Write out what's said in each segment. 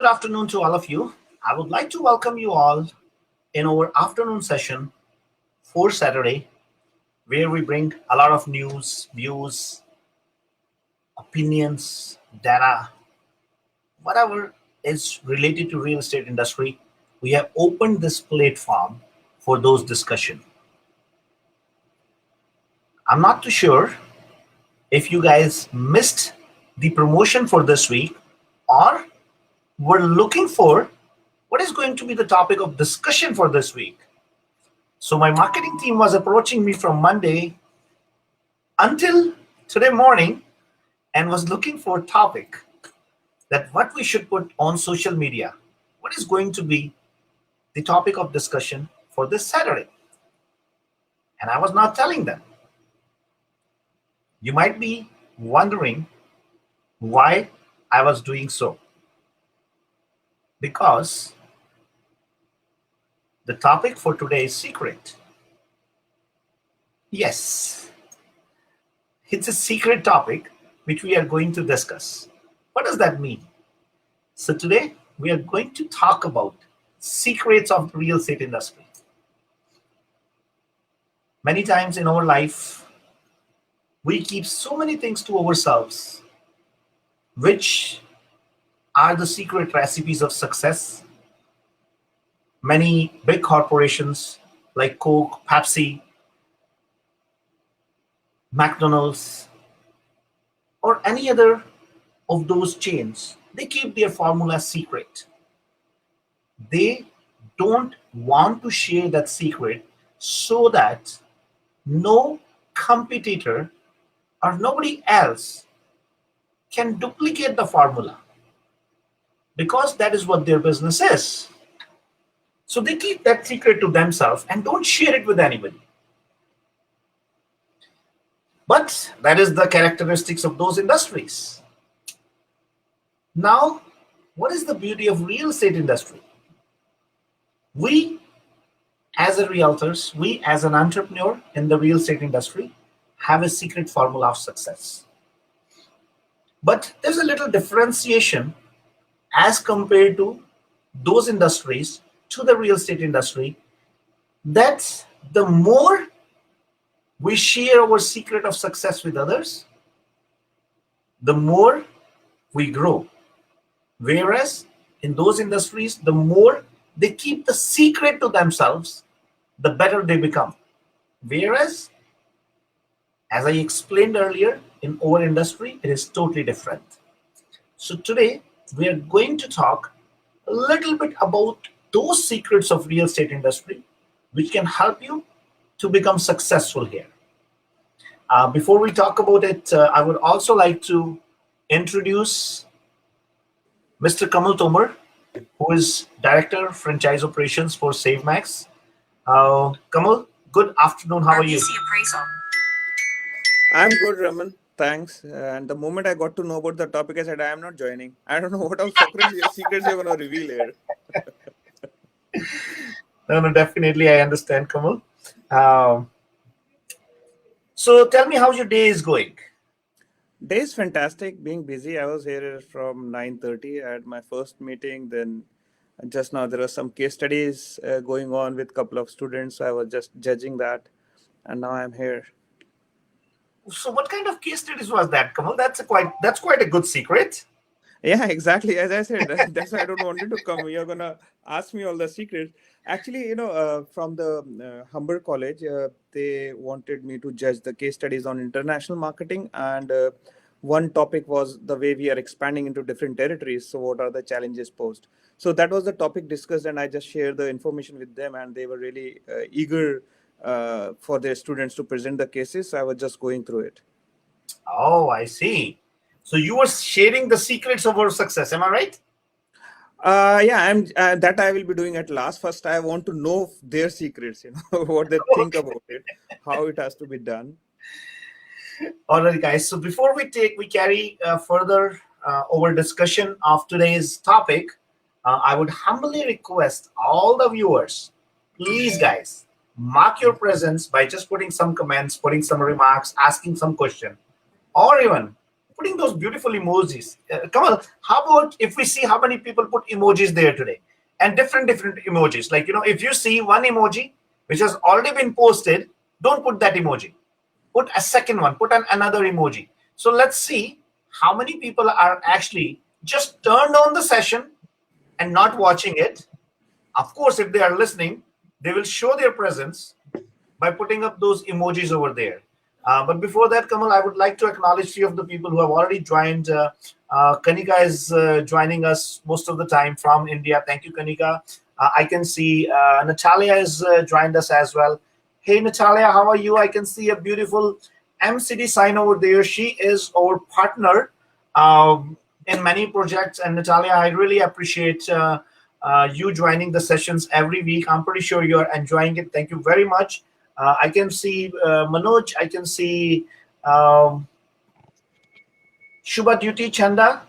Good afternoon to all of you. I would like to welcome you all in our afternoon session for Saturday, where we bring a lot of news, views, opinions, data, whatever is related to real estate industry. We have opened this platform for those discussion. I'm not too sure if you guys missed the promotion for this week or were looking for what is going to be the topic of discussion for this week. So my marketing team was approaching me from Monday until today morning and was looking for a topic that what we should put on social media. What is going to be the topic of discussion for this Saturday? And I was not telling them. You might be wondering why I was doing so. Because the topic for today is secret. Yes, it's a secret topic which we are going to discuss. What does that mean? So today we are going to talk about secrets of the real estate industry. Many times in our life, we keep so many things to ourselves, which are the secret recipes of success. Many big corporations like Coke, Pepsi, McDonald's, or any other of those chains, they keep their formula secret. They don't want to share that secret so that no competitor or nobody else can duplicate the formula because that is what their business is. So they keep that secret to themselves and don't share it with anybody. But that is the characteristics of those industries. Now, what is the beauty of real estate industry? We as a realtors, we as an entrepreneur in the real estate industry have a secret formula of success. But there's a little differentiation as compared to those industries to the real estate industry that the more we share our secret of success with others, the more we grow. Whereas in those industries, the more they keep the secret to themselves, the better they become. Whereas, as I explained earlier, in our industry, it is totally different. So today, we are going to talk a little bit about those secrets of real estate industry, which can help you to become successful here. Before we talk about it, I would also like to introduce Mr. Kamal Tomar, who is Director Franchise Operations for SaveMax. Kamal, good afternoon. How are you? RBC appraisal. I'm good, Raman. Thanks. And the moment I got to know about the topic, I said, I am not joining. I don't know what all secrets you're going to reveal here. No, definitely, I understand, Kamal. Um, so tell me how your day is going. Day is fantastic. Being busy. I was here from 9:30. I had my first meeting. Then just now there are some case studies going on with a couple of students. So I was just judging that. And now I'm here. So what kind of case studies was that, Kamal? That's quite a good secret. Yeah, exactly. As I said, that's why I don't want you to come. You're gonna ask me all the secrets. Actually, from the Humber College, they wanted me to judge the case studies on international marketing, and one topic was the way we are expanding into different territories. So, what are the challenges posed? So that was the topic discussed, and I just shared the information with them, and they were really eager for their students to present the cases. So I was just going through it. Oh, I see. So you were sharing the secrets of our success. Am I right? Yeah, I'm that I will be doing at last. First, I want to know their secrets, what they think Okay. about it, how it has to be done. All right, guys. So before we carry further our discussion of today's topic, I would humbly request all the viewers, please, guys, mark your presence by just putting some comments, putting some remarks, asking some question, or even putting those beautiful emojis. Come on, how about if we see how many people put emojis there today, and different emojis? Like, if you see one emoji which has already been posted, don't put that emoji. Put a second one. Put another emoji. So let's see how many people are actually just turned on the session and not watching it. Of course, if they are listening, they will show their presence by putting up those emojis over there. But before that, Kamal, I would like to acknowledge few of the people who have already joined. Kanika is joining us most of the time from India. Thank you, Kanika. I can see Natalia has joined us as well. Hey, Natalia, how are you? I can see a beautiful MCD sign over there. She is our partner in many projects. And Natalia, I really appreciate you joining the sessions every week. I'm pretty sure you're enjoying it. Thank you very much. I can see Manoj. I can see Shubha Duty Chanda.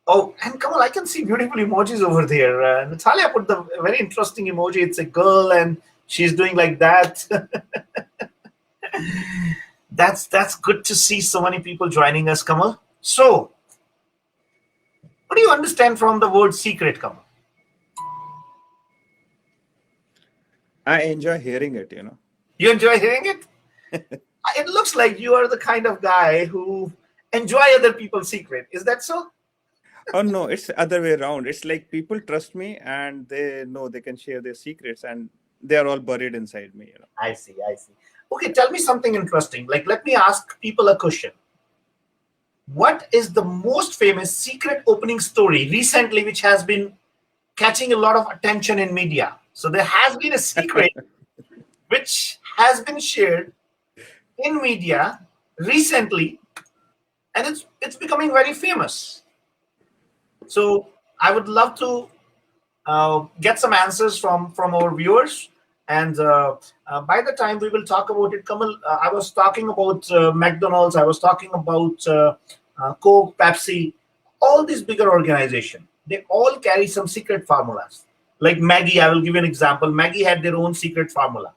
Oh, and Kamal, I can see beautiful emojis over there. Natalia put the very interesting emoji. It's a girl and she's doing like that. That's good to see so many people joining us, Kamal. So, what do you understand from the word secret, Kamal? I enjoy hearing it, You enjoy hearing it? It looks like you are the kind of guy who enjoy other people's secret. Is that so? Oh no, it's the other way around. It's like people trust me and they know they can share their secrets and they are all buried inside me, I see. Okay, tell me something interesting. Like, let me ask people a question. What is the most famous secret opening story recently which has been catching a lot of attention in media? So there has been a secret which has been shared in media recently, and it's becoming very famous. So I would love to get some answers from our viewers. And by the time we will talk about it, Kamal, I was talking about McDonald's, I was talking about Coke, Pepsi, all these bigger organizations. They all carry some secret formulas. Like Maggie, I will give you an example. Maggie had their own secret formula.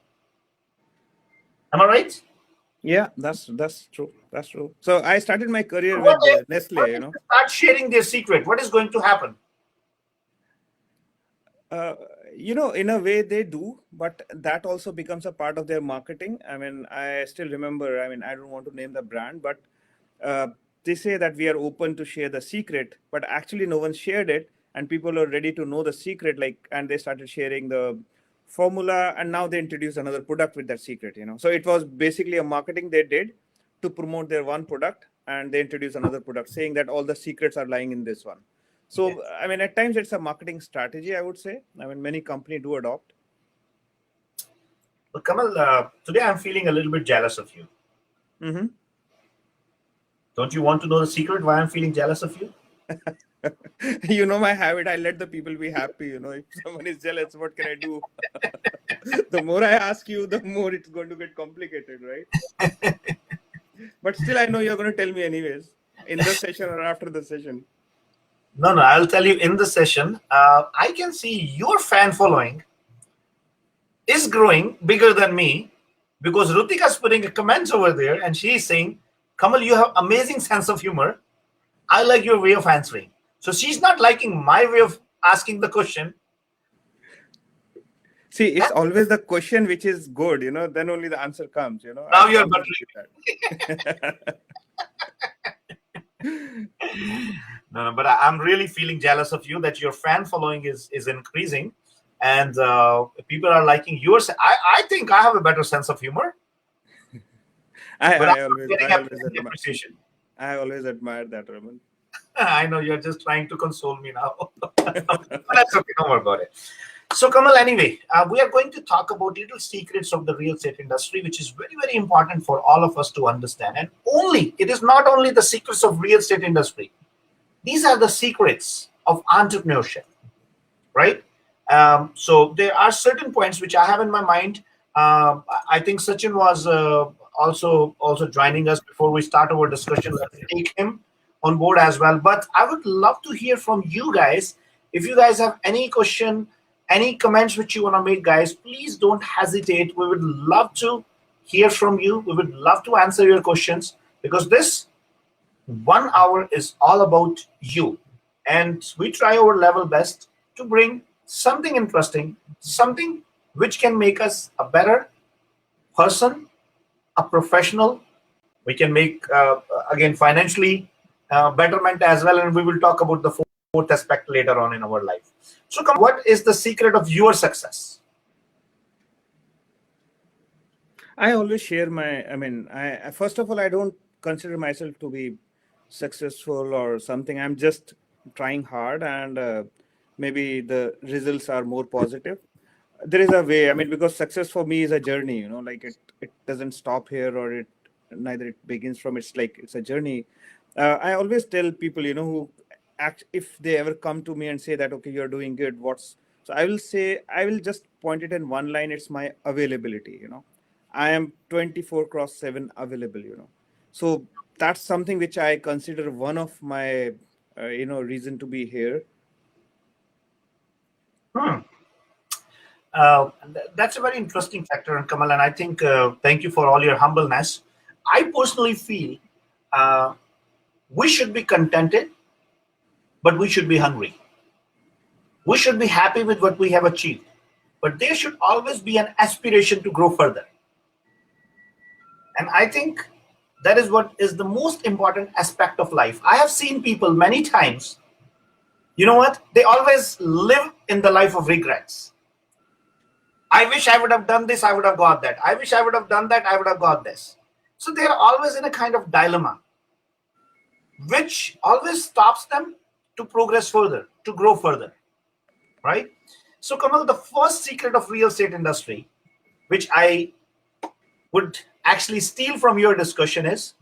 Am I right? Yeah, that's true. That's true. So I started my career What with if, Nestle, what if they start sharing their secret? What is going to happen? Uh, in a way they do, but that also becomes a part of their marketing. I mean, I still remember, I mean, I don't want to name the brand, but uh, they say that we are open to share the secret, but actually no one shared it, and people are ready to know the secret, like, and they started sharing the formula, and now they introduce another product with that secret. So it was basically a marketing they did to promote their one product, and they introduce another product saying that all the secrets are lying in this one. Yes. So, I mean, at times it's a marketing strategy, I would say. I mean, many companies do adopt. Well, Kamal, today I'm feeling a little bit jealous of you. Hmm. Don't you want to know the secret why I'm feeling jealous of you? You know my habit. I let the people be happy. If someone is jealous, what can I do? The more I ask you, the more it's going to get complicated, right? But still, I know you're going to tell me anyways, in the session or after the session. No, I'll tell you in the session. I can see your fan following is growing bigger than me because Rutika's putting a comment over there and she's saying, Kamal, you have amazing sense of humor. I like your way of answering. So she's not liking my way of asking the question. See, it's That, always the question which is good, then only the answer comes. now I you're always buttering. do that. No, but I'm really feeling jealous of you that your fan following is increasing, and people are liking yours. I think I have a better sense of humor, I, but I'm I not always, getting I always any admire, appreciation. I always admire that, Raman. I know you're just trying to console me now. But that's okay. Don't worry about it. So, Kamal, anyway, we are going to talk about little secrets of the real estate industry, which is very, very important for all of us to understand. And it is not only the secrets of real estate industry. These are the secrets of entrepreneurship, right? So there are certain points which I have in my mind. I think Sachin was also joining us before we start our discussion. Let's take him on board as well. But I would love to hear from you guys. If you guys have any question, any comments which you want to make, guys, please don't hesitate. We would love to hear from you. We would love to answer your questions because this 1 hour is all about you. And we try our level best to bring something interesting, something which can make us a better person, a professional. We can make, again, financially betterment as well. And we will talk about the fourth aspect later on in our life. So, what is the secret of your success? I always share my, first of all, I don't consider myself to be successful or something. I'm just trying hard, and maybe the results are more positive. There is a way, because success for me is a journey, like it doesn't stop here, or it neither it begins from, it's like it's a journey. I always tell people, who act, if they ever come to me and say that, okay, you're doing good, what's, so I will say, I will just point it in one line, it's my availability. I am 24 cross 7 available. So that's something which I consider one of my reason to be here. Hmm. That's a very interesting factor, and Kamal. And I think thank you for all your humbleness. I personally feel uh, we should be contented, but we should be hungry. We should be happy with what we have achieved, but there should always be an aspiration to grow further. And I think that is what is the most important aspect of life. I have seen people many times, you know what? They always live in the life of regrets. I wish I would have done this, I would have got that. I wish I would have done that, I would have got this. So they're always in a kind of dilemma, which always stops them to progress further, to grow further, right? So Kamal, the first secret of real estate industry, which I would actually steal from your discussion, is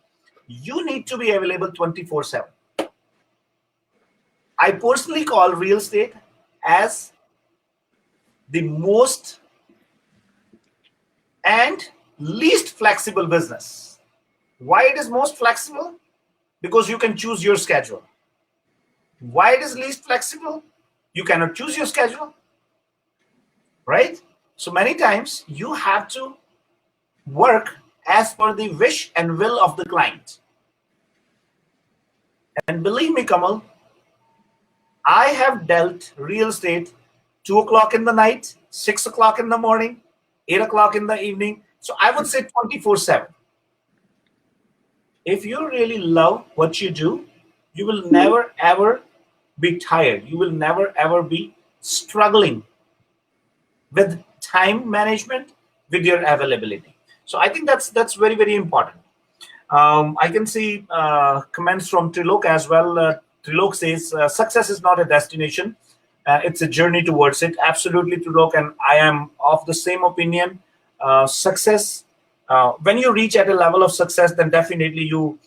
you need to be available 24/7. I personally call real estate as the most and least flexible business. Why it is most flexible? Because you can choose your schedule. Why it is least flexible? You cannot choose your schedule, right? So many times you have to work as per the wish and will of the client. And believe me, Kamal, I have dealt real estate 2 o'clock in the night, 6 o'clock in the morning, 8 o'clock in the evening. So I would say 24/7. If you really love what you do, you will never ever be tired. You will never ever be struggling with time management, with your availability. So I think that's very, very important. I can see comments from Trilok as well. Trilok says success is not a destination, it's a journey towards it. Absolutely, Trilok, and I am of the same opinion. Success, when you reach at a level of success, then definitely you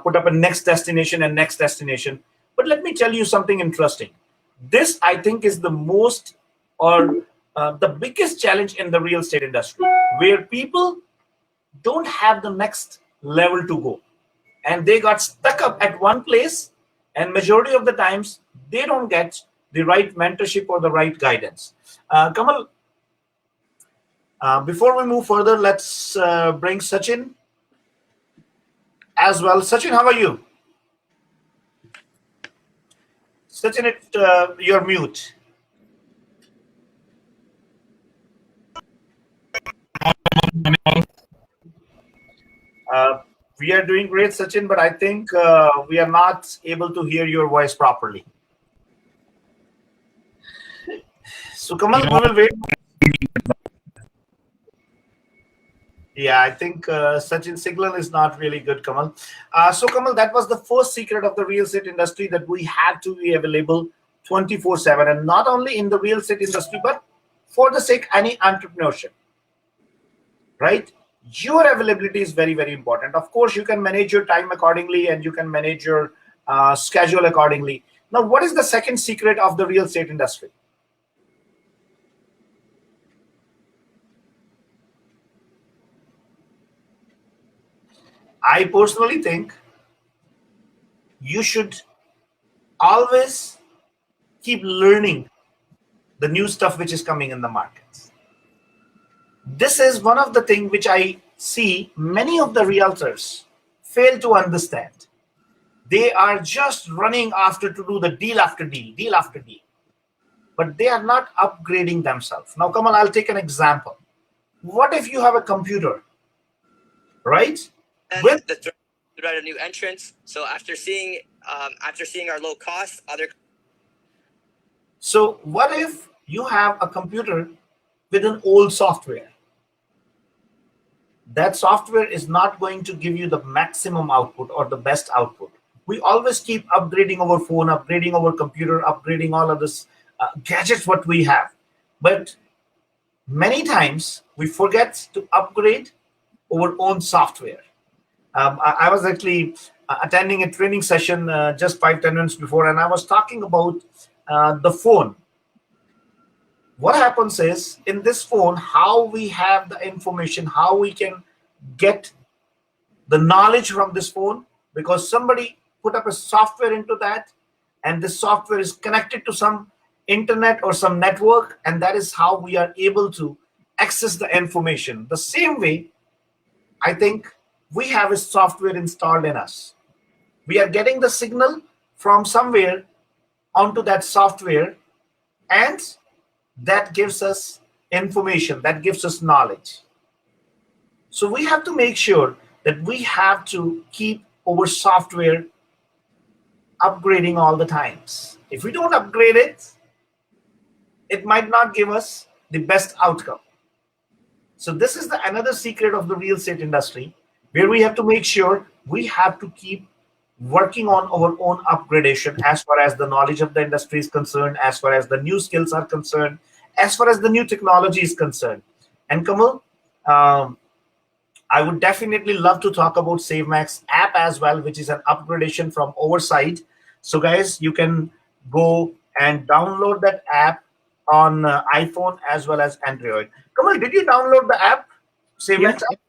put up a next destination and next destination. But let me tell you something interesting. This, I think, is the most or the biggest challenge in the real estate industry, where people don't have the next level to go, and they got stuck up at one place, and majority of the times they don't get the right mentorship or the right guidance. Kamal, before we move further, let's bring Sachin as well. Sachin, how are you? Sachin, you're mute. uh, we are doing great, Sachin, but I think we are not able to hear your voice properly. So Kamal, we will wait. Yeah, I think Sachin's signal is not really good, Kamal. So Kamal, that was the first secret of the real estate industry, that we have to be available 24/7, and not only in the real estate industry, but for the sake any entrepreneurship, right? Your availability is very, very important. Of course, you can manage your time accordingly, and you can manage your schedule accordingly. Now, what is the second secret of the real estate industry? I personally think you should always keep learning the new stuff which is coming in the markets. This is one of the things which I see many of the realtors fail to understand. They are just running after to do the deal after deal, deal after deal, but they are not upgrading themselves. Now, Kamal, I'll take an example. What if you have a computer, right? And With the threat to write a new entrance. So after seeing our low cost, other so what if you have a computer with an old software? That software is not going to give you the maximum output or the best output. We always keep upgrading our phone, upgrading our computer, upgrading all of this gadgets what we have, but many times we forget to upgrade our own software. I was actually attending a training session just 5-10 minutes before, and I was talking about the phone. What happens is in this phone, how we have the information, how we can get the knowledge from this phone, because somebody put up a software into that, and this software is connected to some internet or some network, and that is how we are able to access the information. The same way, I think we have a software installed in us. We are getting the signal from somewhere onto that software, and that gives us information, that gives us knowledge. So we have to make sure that we have to keep our software upgrading all the times. If we don't upgrade it, it might not give us the best outcome. So this is the another secret of the real estate industry, where we have to make sure we have to keep working on our own upgradation as far as the knowledge of the industry is concerned, as far as the new skills are concerned, as far as the new technology is concerned. And Kamal, um, I would definitely love to talk about SaveMax app as well, which is an upgradation from our side. So, guys, you can go and download that app on iPhone as well as Android. Kamal, did you download the app, Yeah, SaveMax yeah, app?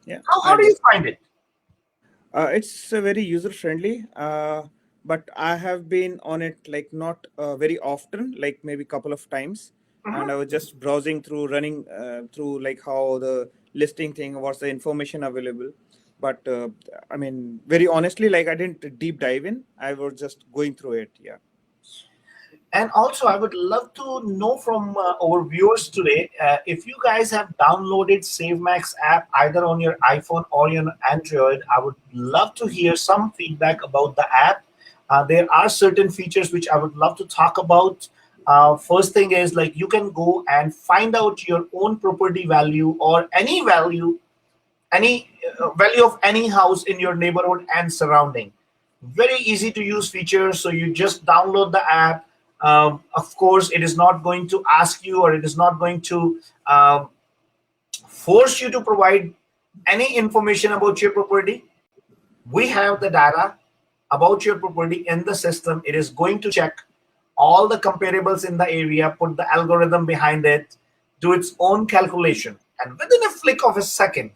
yeah. How I do you did. find it? It's very user friendly, but I have been on it like not very often, like maybe couple of times. And Mhm. I was just browsing through, running through like how the listing thing, what's the information available. But I mean, very honestly, like I didn't deep dive in. I was just going through it. Yeah. And also, I would love to know from our viewers today if you guys have downloaded SaveMax app either on your iPhone or your Android. I would love to hear some feedback about the app. There are certain features which I would love to talk about. First thing is like you can go and find out your own property value or any value of any house in your neighborhood and surrounding. Very easy to use feature. So you just download the app. Of course, it is not going to ask you, or it is not going to force you to provide any information about your property. We have the data about your property in the system. It is going to check all the comparables in the area, put the algorithm behind it, do its own calculation, and within a flick of a second,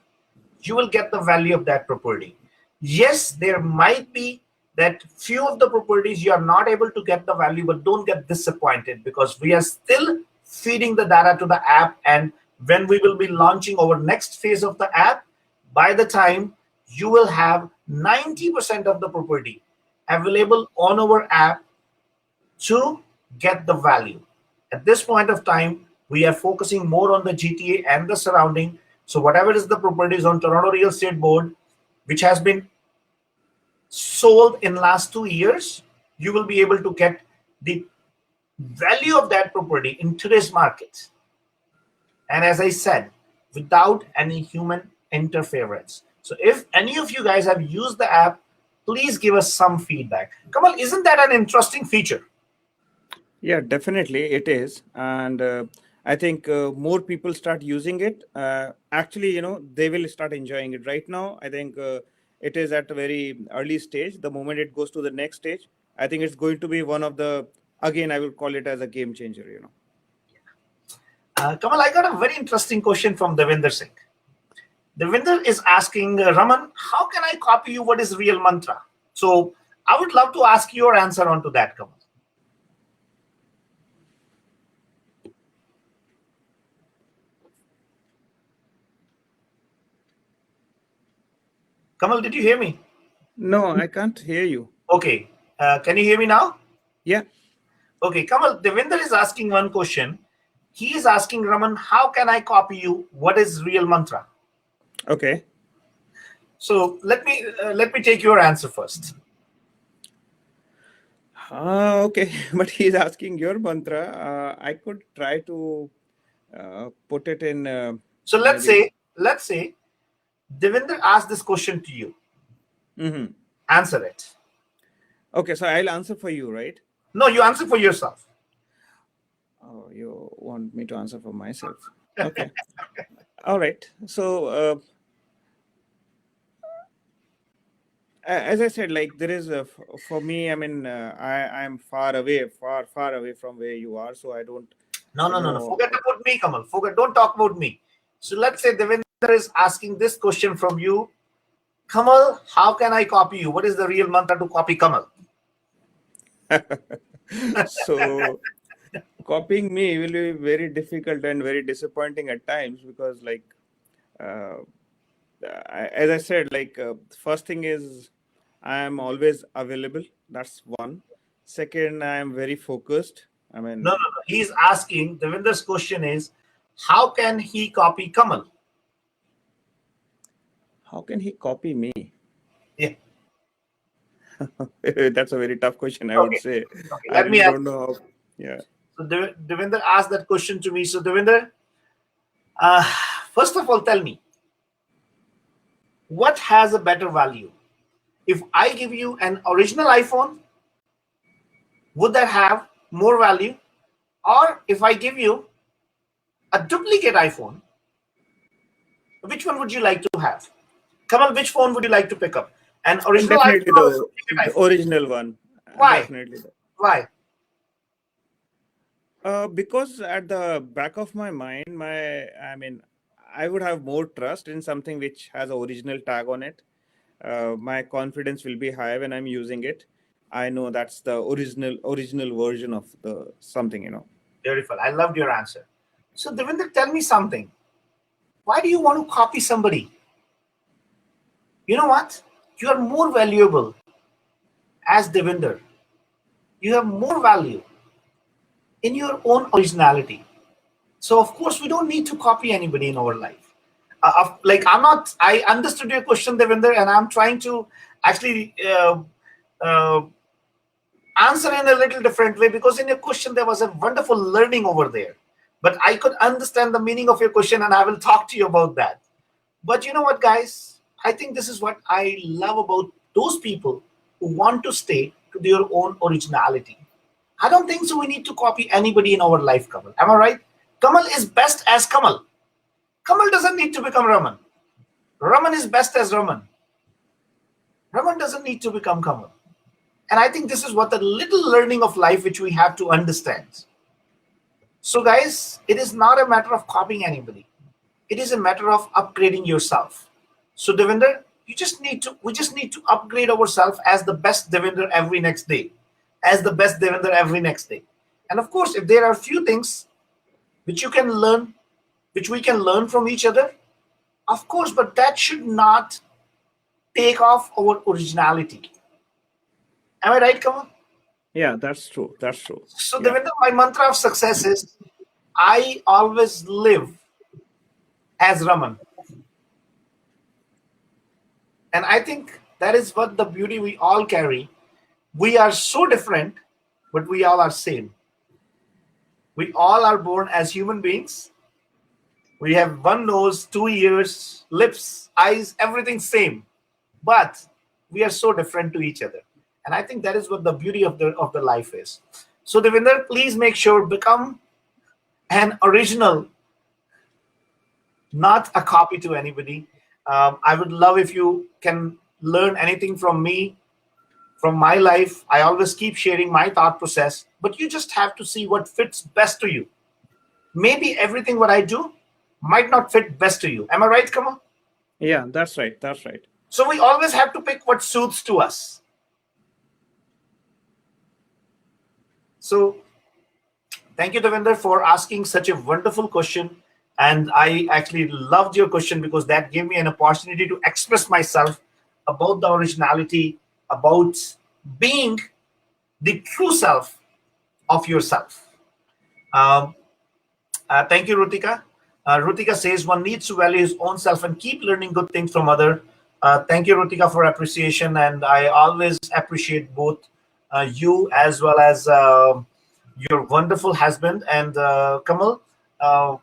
you will get the value of that property. Yes, there might be that few of the properties you are not able to get the value, but don't get disappointed, because we are still feeding the data to the app. And when we will be launching our next phase of the app, by the time you will have 90% of the property available on our app to get the value. At this point of time, we are focusing more on the GTA and the surrounding. So whatever is the properties on Toronto Real Estate Board, which has been sold in last 2 years, you will be able to get the value of that property in today's market. And as I said, without any human interference. So if any of you guys have used the app, please give us some feedback. Kamal, isn't that an interesting feature? Yeah, definitely it is, and I think more people start using it. Actually, they will start enjoying it. Right now, I think it is at a very early stage. The moment it goes to the next stage, I think it's going to be one of the, again, I will call it as a game changer. Kamal, I got a very interesting question from Devinder Singh. Devinder is asking, Raman, how can I copy you what is real mantra? So I would love to ask your answer onto that, Kamal. Kamal, did you hear me? No, I can't hear you. Okay. Can you hear me now? Yeah. Okay, Kamal, Devinder is asking one question. He is asking Raman, how can I copy you? What is real mantra? Okay. So let me take your answer first. Okay. But he's asking your mantra. I could try to put it in So let's maybe. say Devinder asked this question to you. Mhm. Answer it. Okay. So I'll answer for you, right? No, you answer for yourself. Oh, you want me to answer for myself? Okay. All right. So, as I said, like there is for me. I mean, I'm far away from where you are, so I don't No. know. Forget about me, Kamal. Forget. Don't talk about me. So let's say Devinder is asking this question from you. Kamal, how can I copy you? What is the real mantra to copy Kamal? So copying me will be very difficult and very disappointing at times because, like, uh, as I said, like, first thing is I am always available. That's one. Second, I am very focused. I No. mean, He's asking, Devinder's question is, how can he copy Kamal? how can he copy me? Yeah. That's a very tough question, I would Okay. say. Okay. I Let me really ask. don't know how. Yeah. So Devinder asked that question to me. So Devinder, uh, first of all, tell me, what has a better value? If I give you an original iPhone, would that have more value? Or if I give you a duplicate iPhone, which one would you like to have? Kamal, which phone would you like to pick up? An And original definitely iPhone or a duplicate the iPhone? original one. Why? Definitely. Why? Because at the back of my mind, I mean, I would have more trust in something which has an original tag on it. My confidence will be high when I'm using it. I know that's the original version of the something. Beautiful. I loved your answer. So Devinder, tell me something. Why do you want to copy somebody? You know what? You are more valuable as Devinder. You have more value in your own originality. So of course we don't need to copy anybody in our life. Like I'm not. I understood your question, Devinder, and I'm trying to actually uh, answer in a little different way because in your question there was a wonderful learning over there. But I could understand the meaning of your question, and I will talk to you about that. But you know what, guys? I think this is what I love about those people who want to stay to their own originality. I don't think so. We need to copy anybody in our life, Kamal. Am I right? Kamal is best as Kamal. Kamal doesn't need to become Raman. Raman is best as Raman. Raman doesn't need to become Kamal. And I think this is what the little learning of life which we have to understand. So, guys, it is not a matter of copying anybody. It is a matter of upgrading yourself. So, Devinder, we just need to upgrade ourselves as the best Devinder every next day, as the best Devinder every next day. And of course, if there are few things which you can learn, which we can learn from each other, of course, but that should not take off our originality. Am I right, Kamal? Yeah, that's true. That's true. So, Yeah. Devinder, my mantra of success is I always live as Raman. And I think that is what the beauty we all carry. We are so different, but we all are same. We all are born as human beings. We have one nose, two ears, lips, eyes, everything same. But we are so different to each other. And I think that is what the beauty of the life is. So Devinder, please make sure become an original, not a copy to anybody. I would love if you can learn anything from me, from my life. I always keep sharing my thought process, but you just have to see what fits best to you. Maybe everything what I do might not fit best to you. Am I right, Kamal? Yeah, that's right. That's right. So we always have to pick what suits to us. So thank you, Devinder, for asking such a wonderful question. And I actually loved your question because that gave me an opportunity to express myself about the originality, about being the true self of yourself. Um, Thank you, Rutika. Rutika says one needs to value his own self and keep learning good things from other. Thank you, Rutika, for appreciation, and I always appreciate both you as well as your wonderful husband and Kamal. Uh,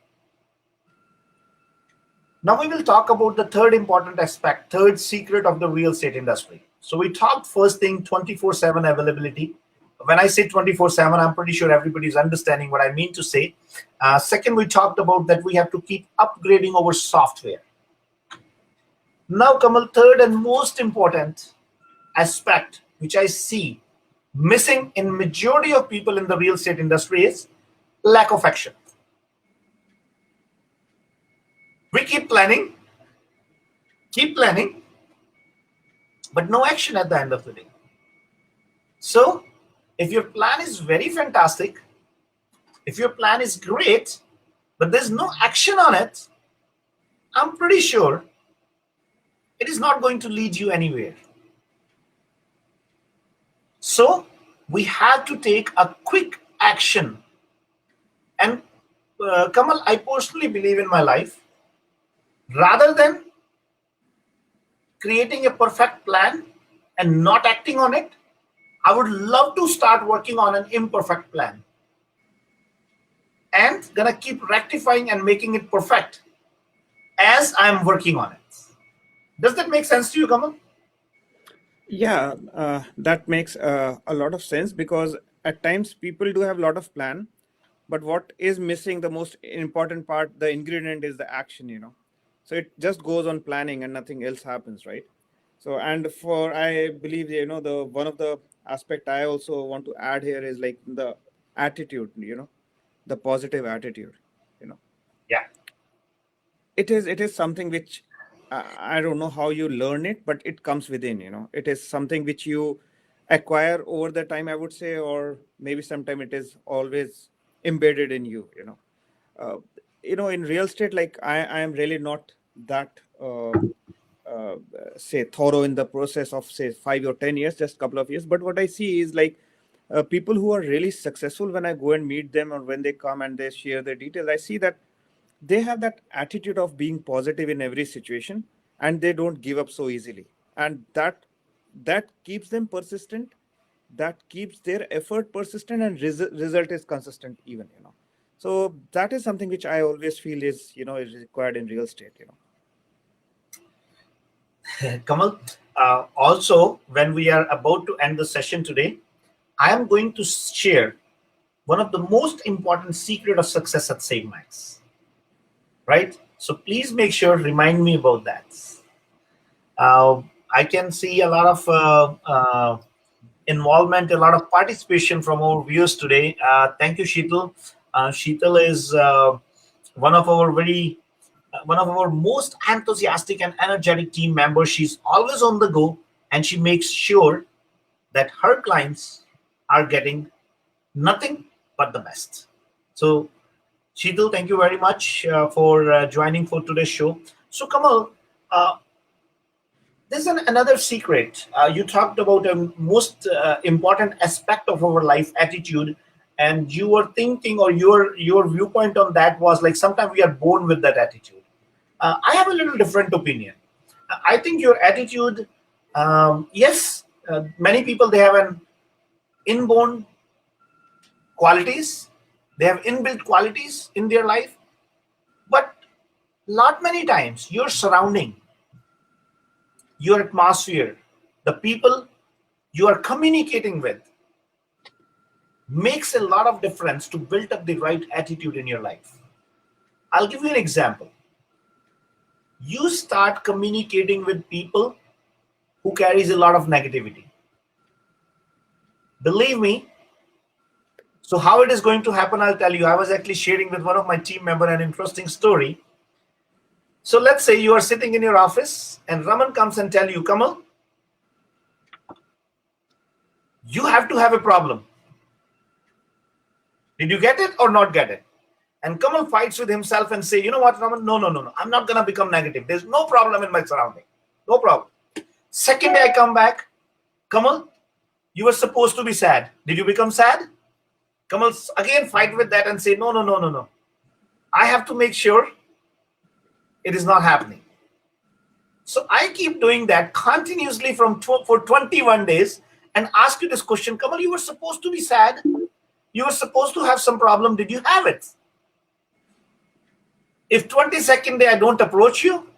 Now we will talk about the third important aspect, third secret of the real estate industry. So we talked first thing 24/7 availability. When I say 24/7, I'm pretty sure everybody's understanding what I mean to say. Second, we talked about that we have to keep upgrading our software. Now, Kamal, third and most important aspect, which I see missing in majority of people in the real estate industry is lack of action. We keep planning, but no action at the end of the day. So if your plan is very fantastic, if your plan is great, but there's no action on it, I'm pretty sure it is not going to lead you anywhere. So we have to take a quick action. And Kamal, I personally believe in my life, rather than creating a perfect plan and not acting on it, I would love to start working on an imperfect plan and gonna keep rectifying and making it perfect as I'm working on it. Does that make sense to you, Kamal? Yeah, that makes a lot of sense, because at times people do have a lot of plan, but what is missing, the most important part, the ingredient, is the action, So it just goes on planning and nothing else happens, right? So, and for, I believe, the one of the aspect I also want to add here is like the attitude, the positive attitude, you know. Yeah. It is something which I don't know how you learn it, but it comes within. It is something which you acquire over the time, I would say, or maybe sometime it is always embedded in you. Uh, in real estate, like I am really not that say thorough in the process of say 5 or 10 years, just a couple of years. But what I see is like people who are really successful, when I go and meet them or when they come and they share their details, I see that they have that attitude of being positive in every situation, and they don't give up so easily, and that keeps them persistent, that keeps their effort persistent, and result is consistent even. So that is something which I always feel is required in real estate. Kamal, also, when we are about to end the session today, I am going to share one of the most important secret of success at SaveMax. Right? So please make sure, remind me about that. I can see a lot of involvement, a lot of participation from our viewers today. Thank you, Sheetal. Sheetal is one of our most enthusiastic and energetic team members. She's always on the go, and she makes sure that her clients are getting nothing but the best. So, Sheetal, thank you very much for joining for today's show. So, Kamal, there's another secret. You talked about a most important aspect of our life, attitude, and you were thinking, or your viewpoint on that was like sometimes we are born with that attitude. I have a little different opinion. I think your attitude, yes, many people, they have an inborn qualities, they have inbuilt qualities in their life, but not many times your surrounding, your atmosphere, the people you are communicating with makes a lot of difference to build up the right attitude in your life. I'll give you an example. You start communicating with people who carries a lot of negativity. Believe me. So how it is going to happen, I'll tell you. I was actually sharing with one of my team member an interesting story. So let's say you are sitting in your office and Raman comes and tell you, Kamal, you have to have a problem. Did you get it or not get it? And Kamal fights with himself and say, you know what, Raman, no. I'm not going to become negative. There's no problem in my surrounding. No problem. Second day I come back, Kamal, You were supposed to be sad. Did you become sad? Kamal again fight with that and say, no, no, no, no, no. I have to make sure it is not happening. So I keep doing that continuously for 21 days and ask you this question, Kamal, you were supposed to be sad. You were supposed to have some problem. Did you have it? If 22nd day I don't approach you,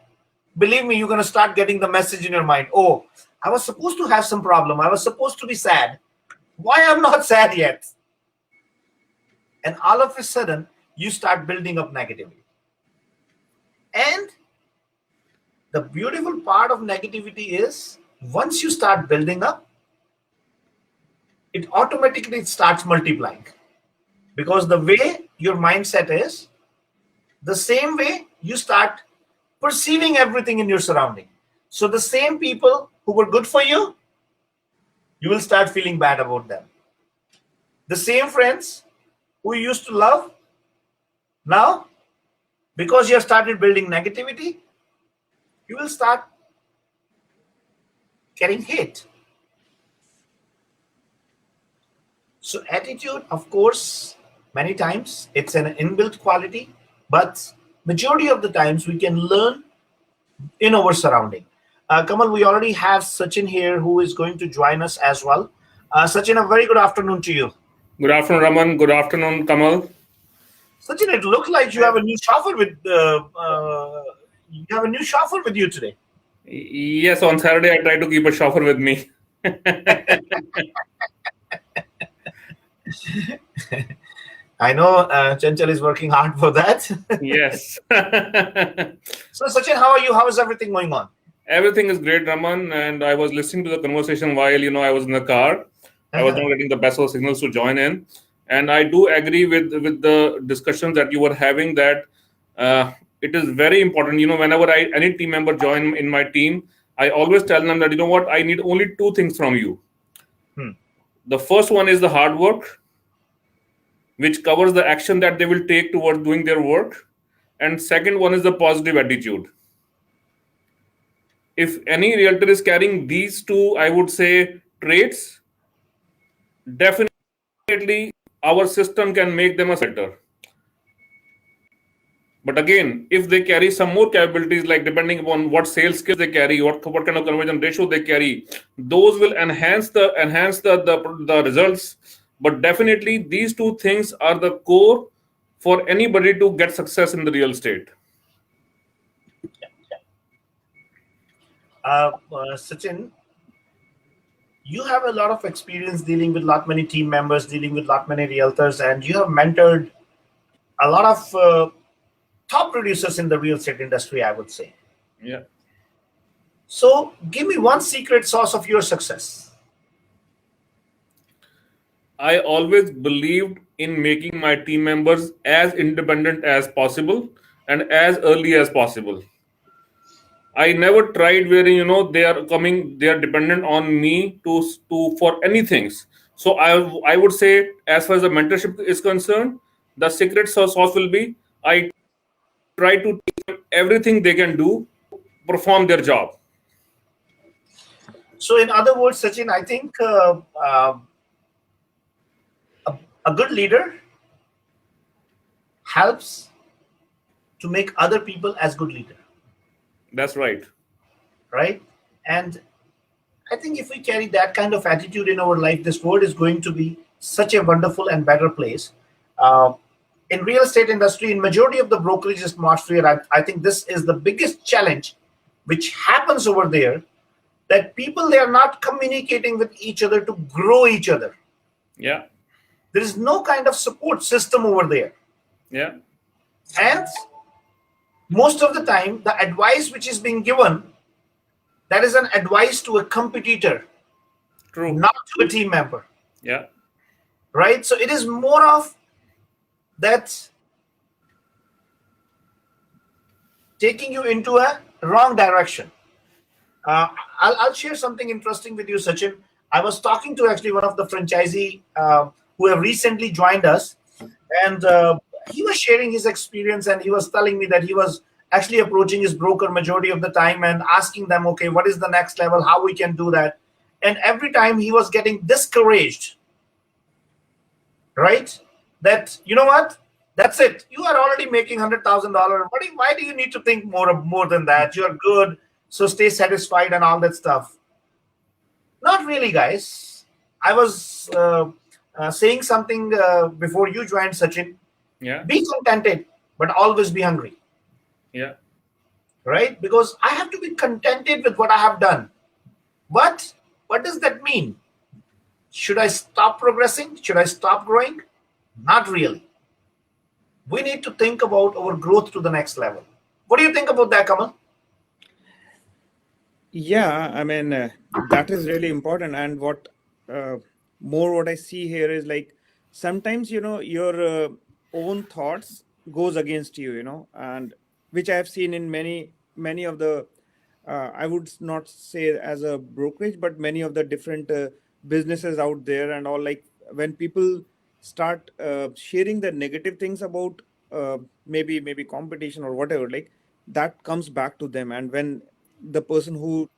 believe me, you're going to start getting the message in your mind. Oh, I was supposed to have some problem. I was supposed to be sad. Why I'm not sad yet? And all of a sudden, you start building up negativity. And the beautiful part of negativity is once you start building up, it automatically starts multiplying. Because the way your mindset is, the same way you start perceiving everything in your surrounding. So the same people who were good for you, you will start feeling bad about them. The same friends who you used to love, now, because you have started building negativity, you will start getting hate. So attitude, of course, many times it's an inbuilt quality, but majority of the times we can learn in our surrounding. Kamal, we already have Sachin here who is going to join us as well. Sachin, a very good afternoon to you. Good afternoon, Raman. Good afternoon, Kamal. Sachin, it looks like you have a new chauffeur with you today. Yes, on Saturday I try to keep a chauffeur with me. I know Chanchal is working hard for that. Yes. So Sachin, how are you? How is everything going on? Everything is great, Raman. And I was listening to the conversation while I was in the car. I was not getting the best of signals to join in. And I do agree with the discussions that you were having that it is very important. Whenever any team member join in my team, I always tell them that, you know what, I need only two things from you. The first one is the hard work, which covers the action that they will take towards doing their work. And second one is the positive attitude. If any realtor is carrying these two, I would say, traits, definitely our system can make them a setter. But again, if they carry some more capabilities, like depending upon what sales skills they carry, what kind of conversion ratio they carry, those will enhance the results. But definitely, these two things are the core for anybody to get success in the real estate. Sachin, you have a lot of experience dealing with lot many team members, dealing with lot many realtors, and you have mentored a lot of top producers in the real estate industry, I would say. Yeah. So give me one secret sauce of your success. I always believed in making my team members as independent as possible and as early as possible. I never tried wherein they are dependent on me to for anything. So I would say, as far as the mentorship is concerned, the secret sauce will be I try to teach them everything they can do, perform their job. So in other words, Sachin, I think a good leader helps to make other people as good leader. That's right. Right? And I think if we carry that kind of attitude in our life, this world is going to be such a wonderful and better place. In real estate industry, in majority of the brokerage atmosphere, I think this is the biggest challenge which happens over there, that people, they are not communicating with each other to grow each other. Yeah. There is no kind of support system over there. Yeah. And most of the time, the advice which is being given, that is an advice to a competitor. True. Not to a team member. Yeah. Right? So it is more of that taking you into a wrong direction. I'll share something interesting with you, Sachin. I was talking to actually one of the franchisee who have recently joined us, and he was sharing his experience, and he was telling me that he was actually approaching his broker majority of the time and asking them, okay, what is the next level, how we can do that. And every time he was getting discouraged, right? That, you know what? That's it. You are already making $100,000. Why do you need to think more than that? You're good. So stay satisfied and all that stuff. Not really, guys. I was saying something before you joined, Sachin. Yeah. Be contented, but always be hungry. Yeah. Right? Because I have to be contented with what I have done. But what does that mean? Should I stop progressing? Should I stop growing? Not really. We need to think about our growth to the next level. What do you think about that, Kamal? Yeah, I mean, that is really important. And uh, what I see here is like sometimes, your own thoughts goes against you, and which I have seen in many of the, I would not say as a brokerage, but many of the different businesses out there and all. Like when people start sharing the negative things about maybe competition or whatever, like that comes back to them. And when the person who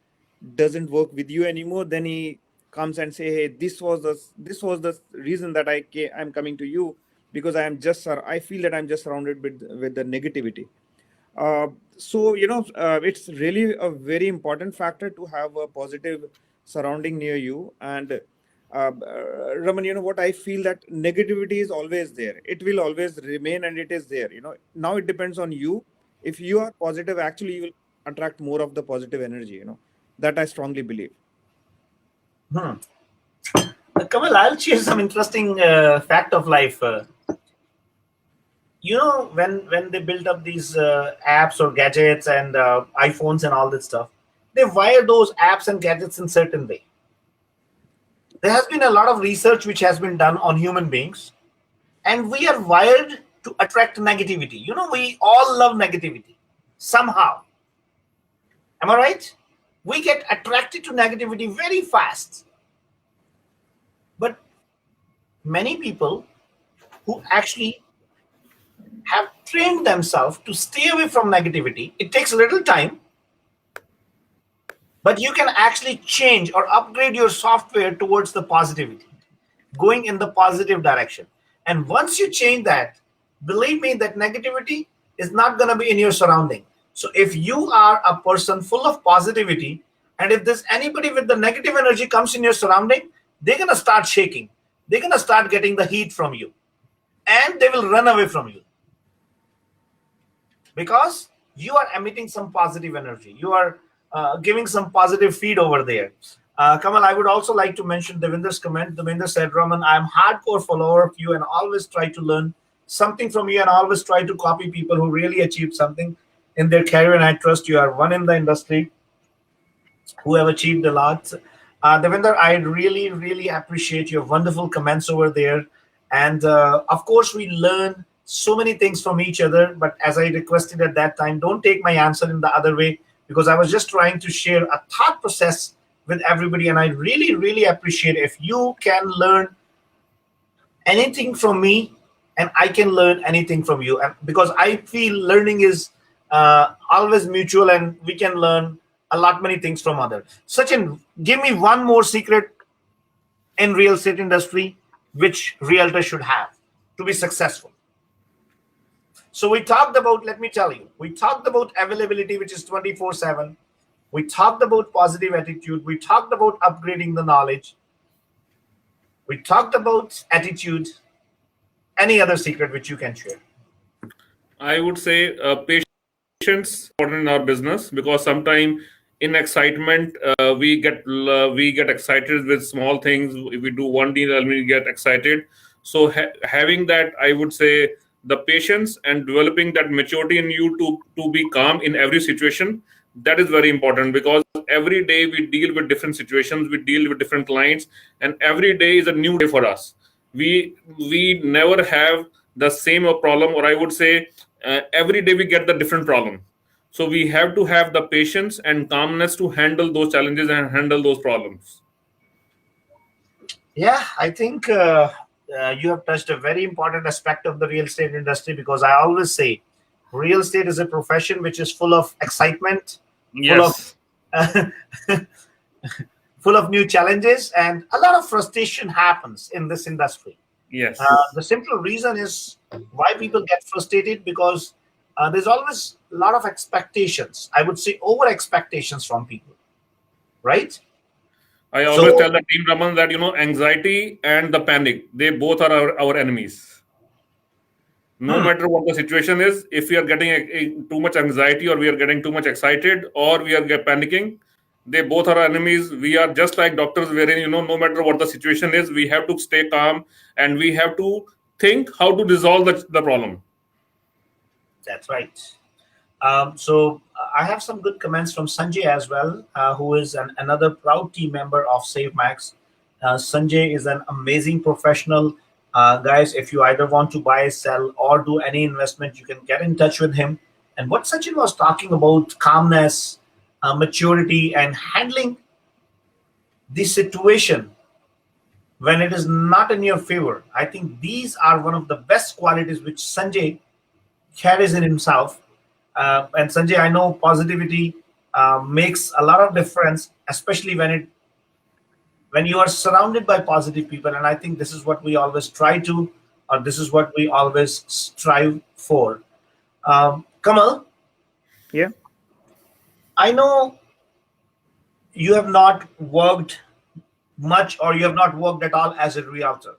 doesn't work with you anymore, then he comes and say, hey, this was the reason that I'm coming to you, because I feel that I'm just surrounded with the negativity. So it's really a very important factor to have a positive surrounding near you. And Raman, what I feel, that negativity is always there. It will always remain, and it is there. Now it depends on you. If you are positive, actually you will attract more of the positive energy. That I strongly believe. Kamal, I'll share some interesting fact of life. When they build up these apps or gadgets and iPhones and all that stuff, they wire those apps and gadgets in certain way. There has been a lot of research which has been done on human beings, and we are wired to attract negativity. We all love negativity somehow. Am I right? We get attracted to negativity very fast. But many people who actually have trained themselves to stay away from negativity, it takes a little time, but you can actually change or upgrade your software towards the positivity, going in the positive direction. And once you change that, believe me, that negativity is not going to be in your surrounding. So if you are a person full of positivity, and if there's anybody with the negative energy comes in your surrounding, they're going to start shaking. They're going to start getting the heat from you, and they will run away from you, because you are emitting some positive energy. You are giving some positive feed over there. Kamal, I would also like to mention Devinder's comment. Devinder said, Raman, I'm hardcore follower of you and always try to learn something from you and always try to copy people who really achieved something in their career. And I trust you are one in the industry who have achieved a lot. Devinder, I really, really appreciate your wonderful comments over there. And of course, we learn so many things from each other. But as I requested at that time, don't take my answer in the other way, because I was just trying to share a thought process with everybody. And I really, really appreciate if you can learn anything from me and I can learn anything from you. And because I feel learning is always mutual, and we can learn a lot many things from others. Sachin, give me one more secret in real estate industry which realtor should have to be successful. So we talked about, let me tell you, we talked about availability, which is 24/7. We talked about positive attitude. We talked about upgrading the knowledge. We talked about attitude. Any other secret which you can share? I would say patience important in our business, because sometimes in excitement we get excited with small things. If we do one deal and we get excited, so having that, I would say, the patience and developing that maturity in you to be calm in every situation, that is very important, because every day we deal with different situations, we deal with different clients, and every day is a new day for us. We never have the same problem, or I would say every day we get the different problem. So we have to have the patience and calmness to handle those challenges and handle those problems. Yeah, I think you have touched a very important aspect of the real estate industry, because I always say real estate is a profession which is full of excitement, full of Yes. full of new challenges, and a lot of frustration happens in this industry. Yes. The simple reason is why people get frustrated, because there's always a lot of expectations. I would say over expectations from people, right? I always So tell the team, Raman, that anxiety and the panic, they both are our enemies. No matter what the situation is, if we are getting too much anxiety, or we are getting too much excited, or we are panicking, they both are enemies. We are just like doctors, wherein no matter what the situation is, we have to stay calm, and we have to think how to resolve the problem. that's right. I have some good comments from Sanjay as well, who is another proud team member of SaveMax. Sanjay is an amazing professional. Guys, if you either want to buy, sell, or do any investment, you can get in touch with him. And what Sachin was talking about, calmness, maturity, and handling the situation when it is not in your favor. I think these are one of the best qualities which Sanjay carries in himself. And Sanjay, I know positivity makes a lot of difference, especially when you are surrounded by positive people. And I think this is what we always try to, or this is what we always strive for. Kamal, Yeah. I know you have not worked much, or you have not worked at all as a realtor,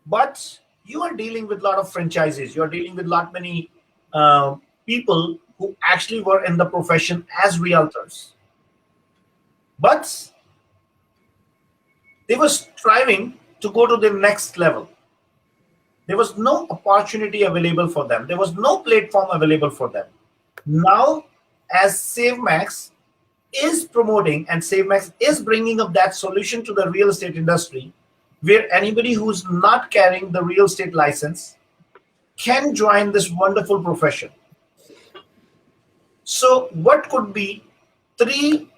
but you are dealing with a lot of franchises. You are dealing with lot many people who actually were in the profession as realtors, but they were striving to go to the next level. There was no opportunity available for them. There was no platform available for them. Now, as SaveMax is promoting, and SaveMax is bringing up that solution to the real estate industry, where anybody who's not carrying the real estate license can join this wonderful profession. So, what could be three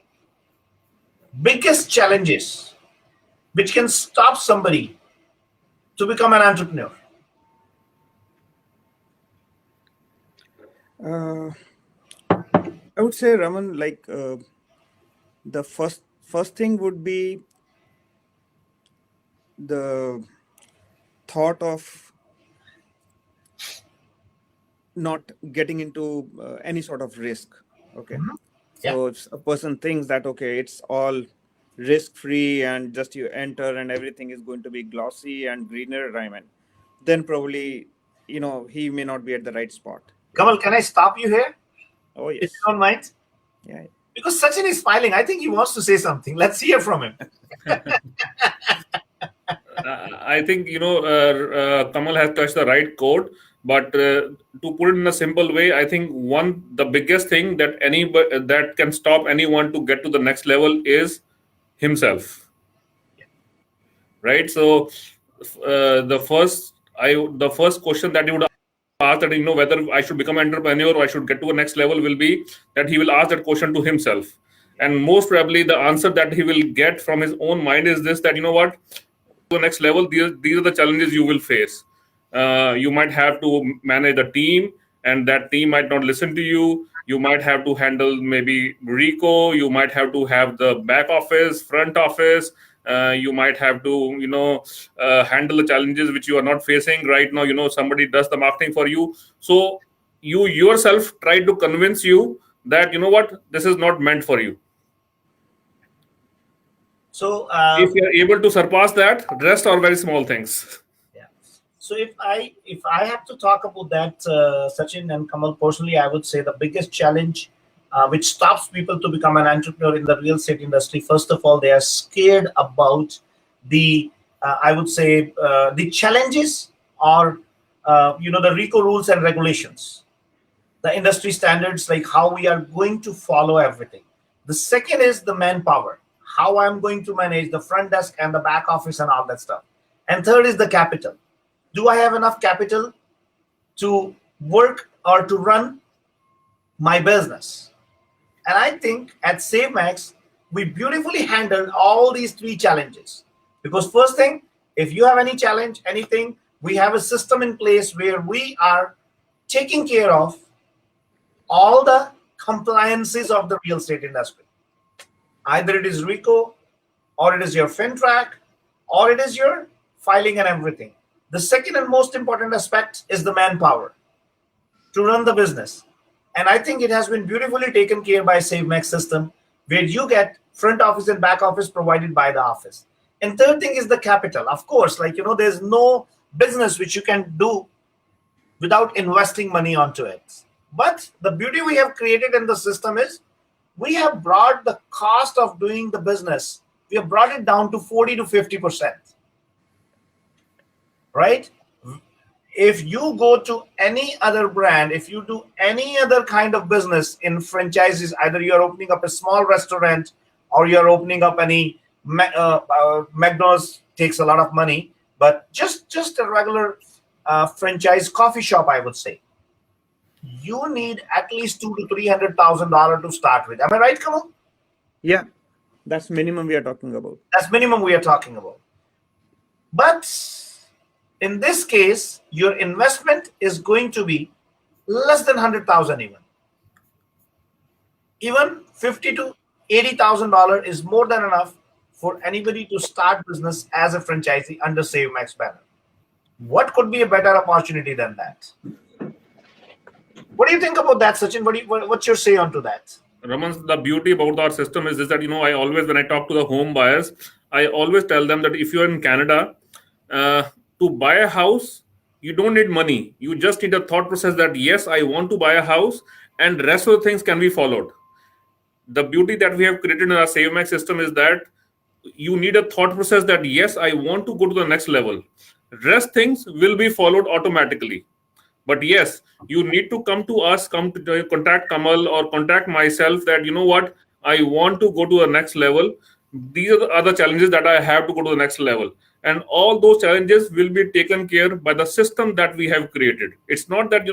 biggest challenges which can stop somebody to become an entrepreneur? I would say, Raman, like the first thing would be the thought of not getting into any sort of risk. Okay. Yeah. So if a person thinks that, okay, it's all risk free and just you enter and everything is going to be glossy and greener, Raman, then probably, he may not be at the right spot. Kamal, can I stop you here? Oh, If you yes. don't mind? Yeah. Because Sachin is smiling. I think he wants to say something. Let's hear from him. I think Kamal has touched the right chord, but to put it in a simple way, I think the biggest thing that that can stop anyone to get to the next level is himself, right? So the first question that you would ask, that whether I should become an entrepreneur or I should get to a next level, will be that he will ask that question to himself, and most probably the answer that he will get from his own mind is this: that what, the next level, these are the challenges you will face. You might have to manage a team, and that team might not listen to you. You might have to handle maybe RICO. You might have to have the back office, front office. You might have to handle the challenges which you are not facing right now. Somebody does the marketing for you, so you yourself try to convince you that what, this is not meant for you. So, If you are able to surpass that, rest are very small things. yeah. So if I have to talk about that, Sachin and Kamal, personally, I would say the biggest challenge which stops people to become an entrepreneur in the real estate industry. First of all, they are scared about the I would say the challenges, or the RICO rules and regulations, the industry standards, like how we are going to follow everything. The second is the manpower, how I'm going to manage the front desk and the back office and all that stuff. And third is the capital. Do I have enough capital to work or to run my business? And I think at SaveMax, we beautifully handled all these three challenges. Because first thing, if you have any challenge, anything, we have a system in place where we are taking care of all the compliances of the real estate industry. Either it is RICO, or it is your FinTrack, or it is your filing and everything. The second and most important aspect is the manpower to run the business. And I think it has been beautifully taken care by SaveMax system, where you get front office and back office provided by the office. And third thing is the capital. Of course, there's no business which you can do without investing money onto it. But the beauty we have created in the system is we have brought the cost of doing the business, we have brought it down to 40 to 50%. Right? If you go to any other brand, if you do any other kind of business in franchises, either you're opening up a small restaurant or you're opening up any McDonald's takes a lot of money, but just a regular franchise coffee shop, I would say, you need at least $200,000 to $300,000 to start with. Am I right, Kamal? Yeah, that's minimum we are talking about. That's minimum we are talking about. But in this case, your investment is going to be less than 100,000 even. Even $50,000 to $80,000 is more than enough for anybody to start business as a franchisee under SaveMax banner. What could be a better opportunity than that? What do you think about that, Sachin? What's your say onto that? Raman, the beauty about our system is that, I always, when I talk to the home buyers, I always tell them that if you're in Canada, to buy a house, you don't need money. You just need a thought process that, yes, I want to buy a house, and rest of the things can be followed. The beauty that we have created in our SaveMax system is that you need a thought process that, yes, I want to go to the next level. Rest things will be followed automatically. But yes, you need to come to us, contact Kamal or contact myself that, what, I want to go to the next level. These are the other challenges that I have to go to the next level. And all those challenges will be taken care by the system that we have created. It's not that,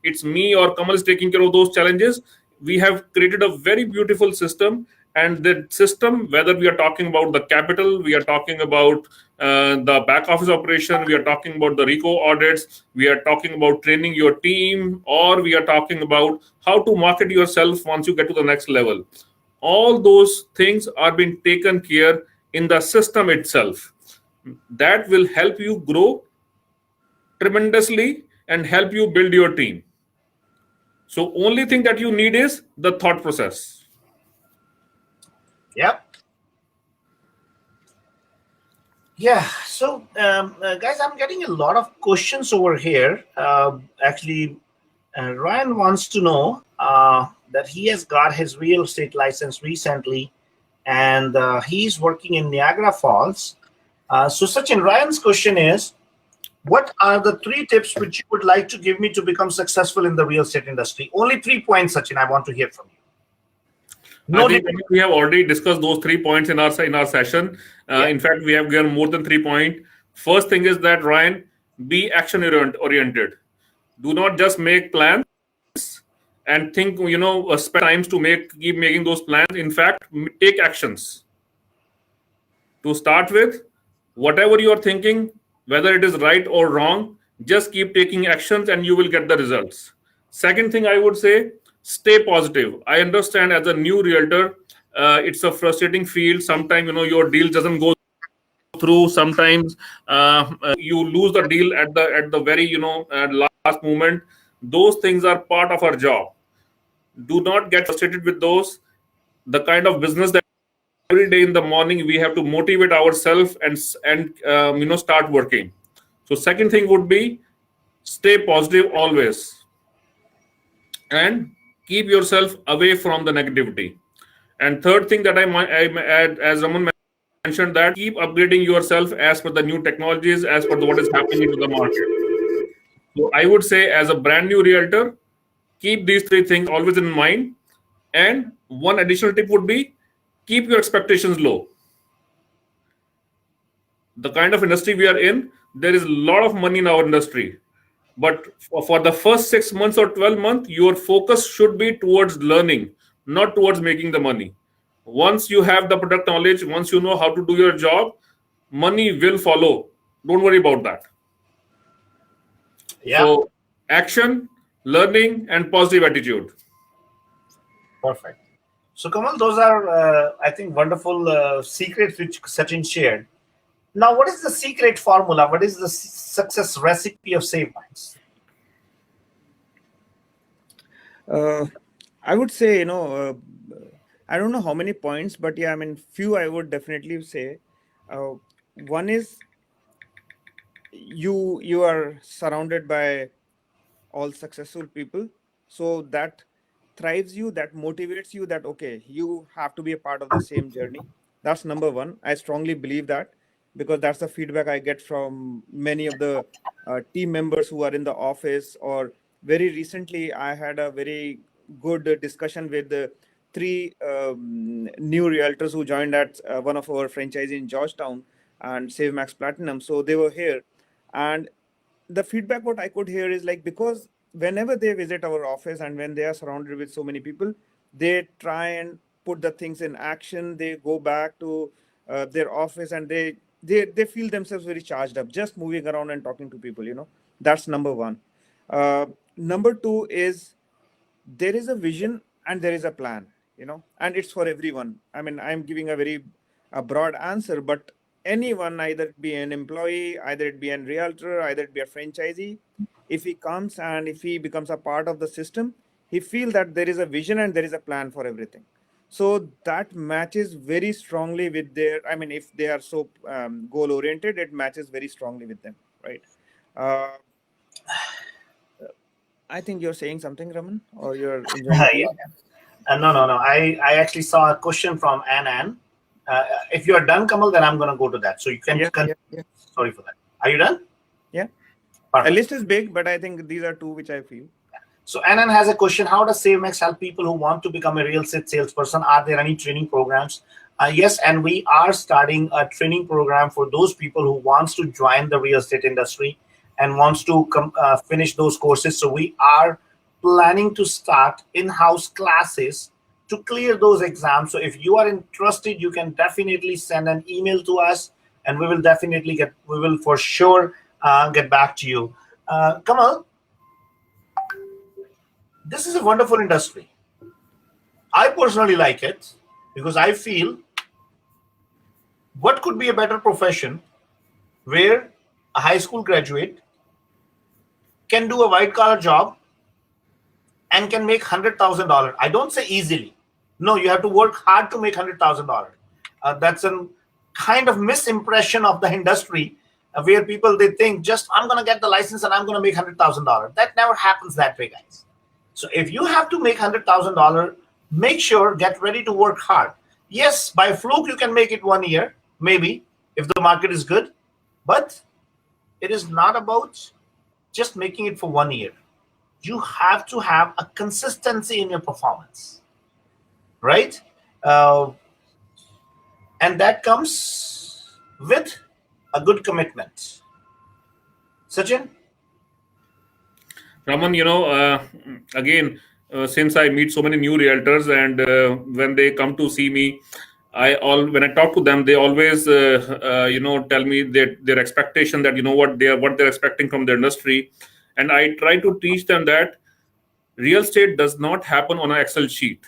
it's me or Kamal is taking care of those challenges. We have created a very beautiful system. And the system, whether we are talking about the capital, we are talking about the back office operation, we are talking about the RICO audits, we are talking about training your team, or we are talking about how to market yourself once you get to the next level. All those things are being taken care in the system itself. That will help you grow tremendously and help you build your team. So only thing that you need is the thought process. Yep. Yeah. So, guys, I'm getting a lot of questions over here. Actually, Ryan wants to know that he has got his real estate license recently, and he's working in Niagara Falls. So, Sachin, Ryan's question is, what are the 3 tips which you would like to give me to become successful in the real estate industry? Only 3 points, Sachin, I want to hear from you. I think we have already discussed those 3 points in our session. In fact, we have given more than 3 points. First thing is that, Ryan, be action oriented. Do not just make plans and think, spend times to keep making those plans. In fact, take actions. To start with, whatever you are thinking, whether it is right or wrong, just keep taking actions and you will get the results. Second thing I would say, stay positive. I understand as a new realtor, it's a frustrating field. Sometimes, your deal doesn't go through. Sometimes you lose the deal at the very, last moment. Those things are part of our job. Do not get frustrated with those. The kind of business that every day in the morning we have to motivate ourselves and start working. So second thing would be stay positive always and keep yourself away from the negativity. And third thing that I might add, as Raman mentioned, that keep upgrading yourself as per the new technologies, as per what is happening into the market. So I would say, as a brand new realtor, keep these 3 things always in mind. And one additional tip would be keep your expectations low. The kind of industry we are in, there is a lot of money in our industry. But for the first 6 months or 12 months, your focus should be towards learning, not towards making the money. Once you have the product knowledge, once you know how to do your job, money will follow. Don't worry about that. Yeah. So action, learning, and positive attitude. Perfect. So, Kamal, those are, I think, wonderful secrets which Sachin shared. Now, what is the secret formula? What is the success recipe of Save Minds? I would say, I don't know how many points, but yeah, I mean, few I would definitely say. One is you are surrounded by all successful people, so that thrives you, that motivates you, that okay, you have to be a part of the same journey. That's number one. I strongly believe that, because that's the feedback I get from many of the team members who are in the office. Or very recently I had a very good discussion with the three new realtors who joined at one of our franchises in Georgetown and Save Max Platinum. So they were here, and the feedback what I could hear is like, because whenever they visit our office and when they are surrounded with so many people, they try and put the things in action. They go back to their office and they feel themselves very charged up just moving around and talking to people. That's number one. Number two is there is a vision and there is a plan, and it's for everyone. I mean, I'm giving a very broad answer, but anyone, either it be an employee, either it be a realtor, either it be a franchisee, if he comes and if he becomes a part of the system, he feel that there is a vision and there is a plan for everything. So that matches very strongly with their, I mean, if they are so goal oriented, it matches very strongly with them, right? uh, I think you're saying something, Raman, or you're enjoying Yeah. tea. No, no, no. I actually saw a question from Ann. If you are done, Kamal, then I'm going to go to that. So you can. Yeah, yeah, yeah. Sorry for that. Are you done? Yeah. A Perfect. list is big, but I think these are two which I feel. So Anand has a question: how does SaveMax help people who want to become a real estate salesperson? Are there any training programs? Yes, and we are starting a training program for those people who wants to join the real estate industry and wants to finish those courses. So we are planning to start in-house classes to clear those exams. So if you are interested, you can definitely send an email to us, and we will for sure get back to you. Kamal, this is a wonderful industry. I personally like it because I feel, what could be a better profession where a high school graduate can do a white collar job and can make $100,000. I don't say easily. No, you have to work hard to make $100,000. That's a kind of misimpression of the industry, where people, they think just I'm going to get the license and I'm going to make $100,000. That never happens that way, guys. So if you have to make $100,000, make sure, get ready to work hard. Yes, by fluke you can make it 1 year, maybe, if the market is good, but it is not about just making it for 1 year. You have to have a consistency in your performance, right? And that comes with a good commitment. Sachin? Raman, again, since I meet so many new realtors, and when they come to see me, when I talk to them, they always tell me their expectation, that what they're expecting from the industry, and I try to teach them that real estate does not happen on an Excel sheet.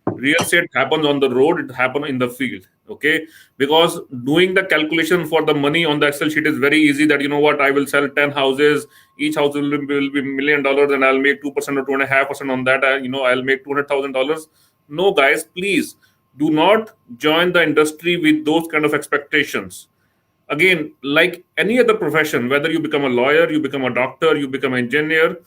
Real estate happens on the road, it happens in the field. Okay, because doing the calculation for the money on the Excel sheet is very easy, that I will sell 10 houses, each house will be $1 million, and I'll make 2% or 2.5% on that. I'll make $200,000. No, guys, please do not join the industry with those kind of expectations. Again, like any other profession, whether you become a lawyer, you become a doctor, you become an engineer,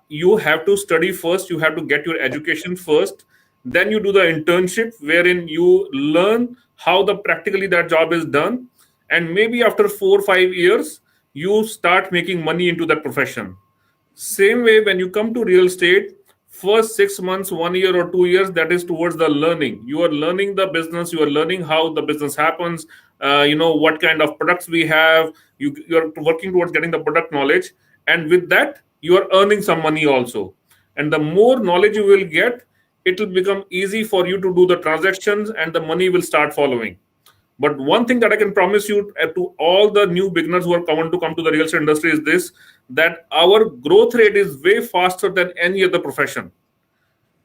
you have to study first, you have to get your education first, then you do the internship, wherein you learn how the practically that job is done, and maybe after 4 or 5 years you start making money into that profession. Same way, when you come to real estate, first 6 months, 1 year or 2 years, that is towards the learning. You are learning the business, you are learning how the business happens, what kind of products we have. You're working towards getting the product knowledge, and with that you are earning some money also. And the more knowledge you will get, it will become easy for you to do the transactions, and the money will start following. But one thing that I can promise you, to all the new beginners who are coming to come to the real estate industry, is this: that our growth rate is way faster than any other profession.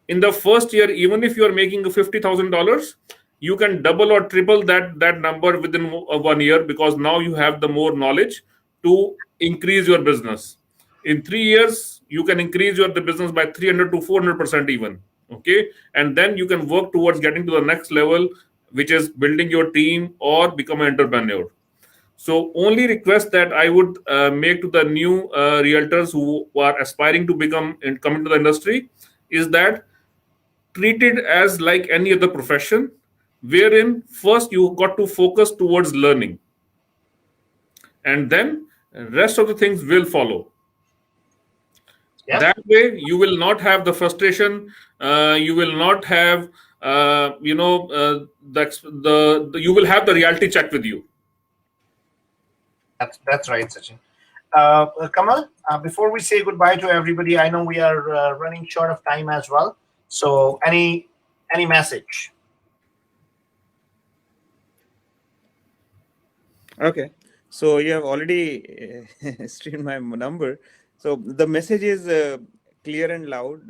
in the first year, even if you are making $50,000, you can double or triple that number within 1 year, because now you have the more knowledge to increase your business. In 3 years, you can increase the business by 300 to 400% even. Okay, and then you can work towards getting to the next level, which is building your team or become an entrepreneur. So only request that I would make to the new realtors who are aspiring to come into the industry is that treat it as like any other profession, wherein first you got to focus towards learning, and then rest of the things will follow. Yep. That way you will not have the frustration, you will not have you will have the reality check with you. That's right, Sachin. Kamal, before we say goodbye to everybody, I know we are running short of time as well. So any message? Okay, so you have already streamed my number. So the message is clear and loud.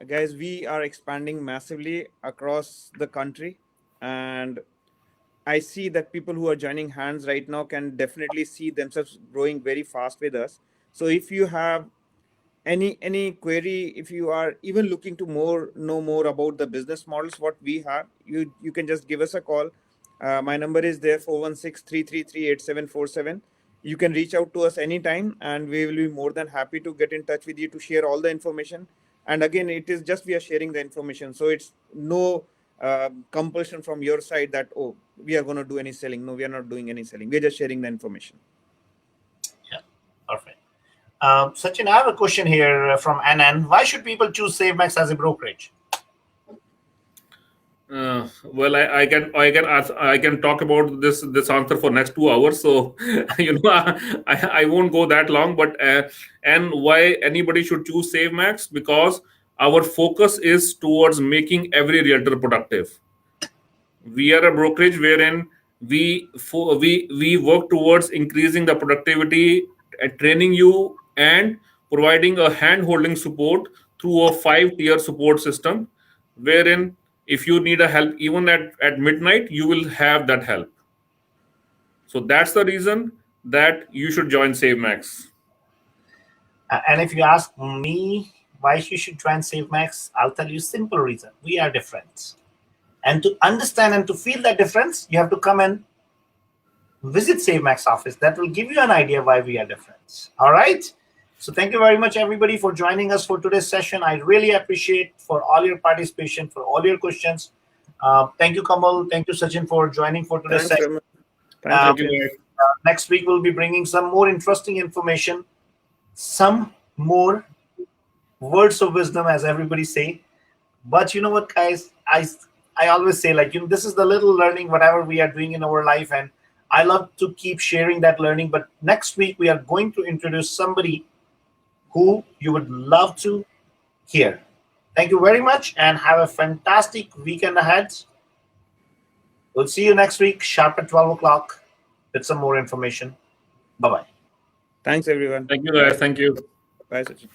Guys, we are expanding massively across the country, and I see that people who are joining hands right now can definitely see themselves growing very fast with us. So if you have any query, if you are even looking to know more about the business models what we have, you can just give us a call. My number is there, 416-333-8747. You can reach out to us anytime, and we will be more than happy to get in touch with you to share all the information. And again, it is just we are sharing the information, so it's no compulsion from your side that, oh, we are going to do any selling. No, we are not doing any selling. We're just sharing the information. Yeah, perfect. Sachin, I have a question here from Anand. Why should people choose SaveMax as a brokerage? Well, I can talk about this answer for next 2 hours. So I won't go that long. But and why anybody should choose SaveMax? Because our focus is towards making every realtor productive. We are a brokerage wherein we work towards increasing the productivity, training you, and providing a hand-holding support through a 5-tier support system, wherein if you need a help even at midnight, you will have that help. So that's the reason that you should join SaveMax. And if you ask me why you should join SaveMax, I'll tell you simple reason. We are different. And to understand and to feel that difference, you have to come and visit SaveMax office. That will give you an idea why we are different. All right. So thank you very much, everybody, for joining us for today's session. I really appreciate for all your participation, for all your questions. Thank you, Kamal. Thank you, Sachin, for joining for today's Thanks, session. Raman. Thank you. Next week, we'll be bringing some more interesting information, some more words of wisdom, as everybody say. But you know what, guys? I always say, like, this is the little learning, whatever we are doing in our life, and I love to keep sharing that learning. But next week, we are going to introduce somebody who you would love to hear. Thank you very much, and have a fantastic weekend ahead. We'll see you next week, sharp at 12 o'clock, with some more information. Bye-bye. Thanks, everyone. Thank you, guys. Thank you. Bye, Sachin.